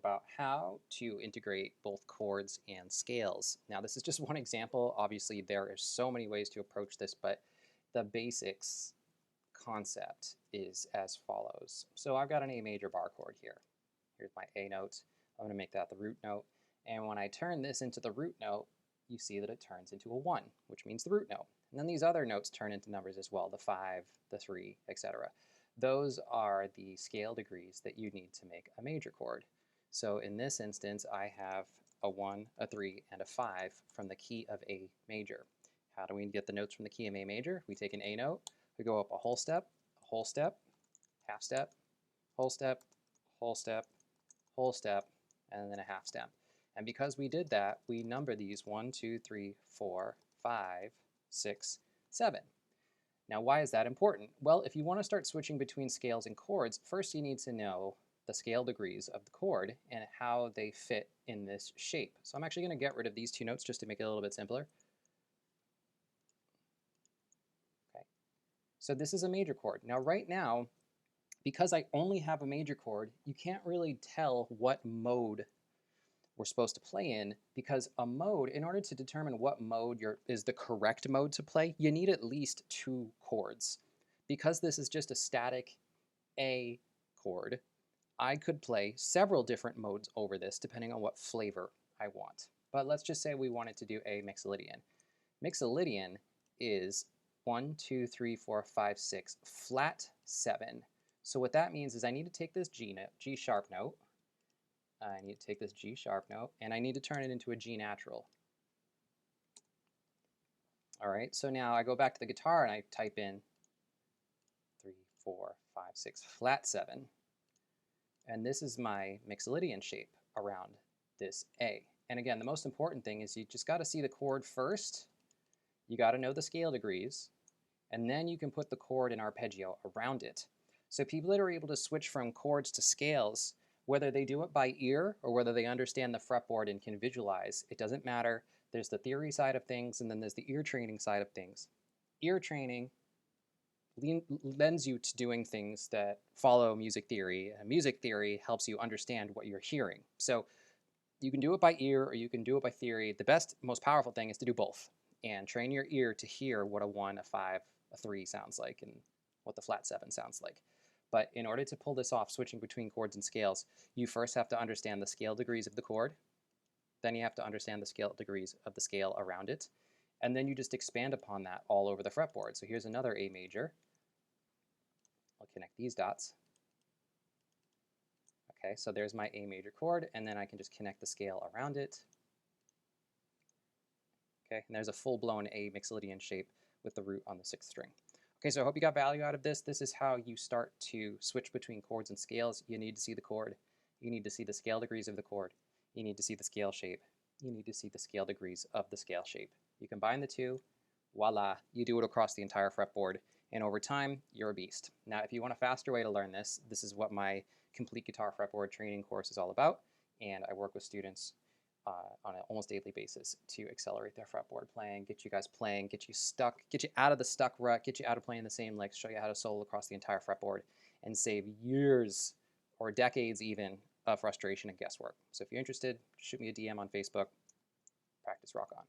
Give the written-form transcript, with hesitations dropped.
about how to integrate both chords and scales. Now, this is just one example. Obviously, there are so many ways to approach this, but the basics concept is as follows. So I've got an A major bar chord here. Here's my A note. I'm going to make that the root note. And when I turn this into the root note, you see that it turns into a 1, which means the root note. And then these other notes turn into numbers as well, the 5, the 3, etc. Those are the scale degrees that you need to make a major chord. So in this instance, I have a 1, a 3, and a 5 from the key of A major. How do we get the notes from the key of A major? We take an A note, we go up a whole step, half step, whole step, whole step, whole step, and then a half step. And because we did that, we number these 1, 2, 3, 4, 5, 6, 7. Now, why is that important? Well, if you want to start switching between scales and chords, first you need to know the scale degrees of the chord and how they fit in this shape. So I'm actually going to get rid of these two notes just to make it a little bit simpler. Okay. So this is a major chord. Now, right now, because I only have a major chord, you can't really tell what mode we're supposed to play in, because a mode, in order to determine what mode is the correct mode to play, you need at least 2 chords. Because this is just a static A chord, I could play several different modes over this depending on what flavor I want. But let's just say we wanted to do a Mixolydian. Mixolydian is 1, 2, 3, 4, 5, 6, flat 7. So what that means is I need to take this G sharp note, I need to take this G sharp note, and I need to turn it into a G natural. All right, so now I go back to the guitar and I type in 3, 4, 5, 6, flat 7. And this is my Mixolydian shape around this A. And again, the most important thing is you just got to see the chord first. You got to know the scale degrees. And then you can put the chord and arpeggio around it. So people that are able to switch from chords to scales, whether they do it by ear or whether they understand the fretboard and can visualize, it doesn't matter. There's the theory side of things, and then there's the ear training side of things. Ear training lends you to doing things that follow music theory, and music theory helps you understand what you're hearing. So you can do it by ear or you can do it by theory. The best, most powerful thing is to do both and train your ear to hear what a 1, a 5, a 3 sounds like and what the flat 7 sounds like. But in order to pull this off, switching between chords and scales, you first have to understand the scale degrees of the chord. Then you have to understand the scale degrees of the scale around it. And then you just expand upon that all over the fretboard. So here's another A major. I'll connect these dots. Okay, so there's my A major chord, and then I can just connect the scale around it. Okay, and there's a full-blown A Mixolydian shape with the root on the 6th string. Okay, so I hope you got value out of this. This is how you start to switch between chords and scales. You need to see the chord. You need to see the scale degrees of the chord. You need to see the scale shape. You need to see the scale degrees of the scale shape. You combine the two, voila, you do it across the entire fretboard, and over time, you're a beast. Now, if you want a faster way to learn this, this is what my complete guitar fretboard training course is all about, and I work with students on an almost daily basis to accelerate their fretboard playing, get you guys playing, get you stuck, get you out of the stuck rut, get you out of playing the same licks, show you how to solo across the entire fretboard, and save years or decades even of frustration and guesswork. So if you're interested, shoot me a DM on Facebook. Practice rock on.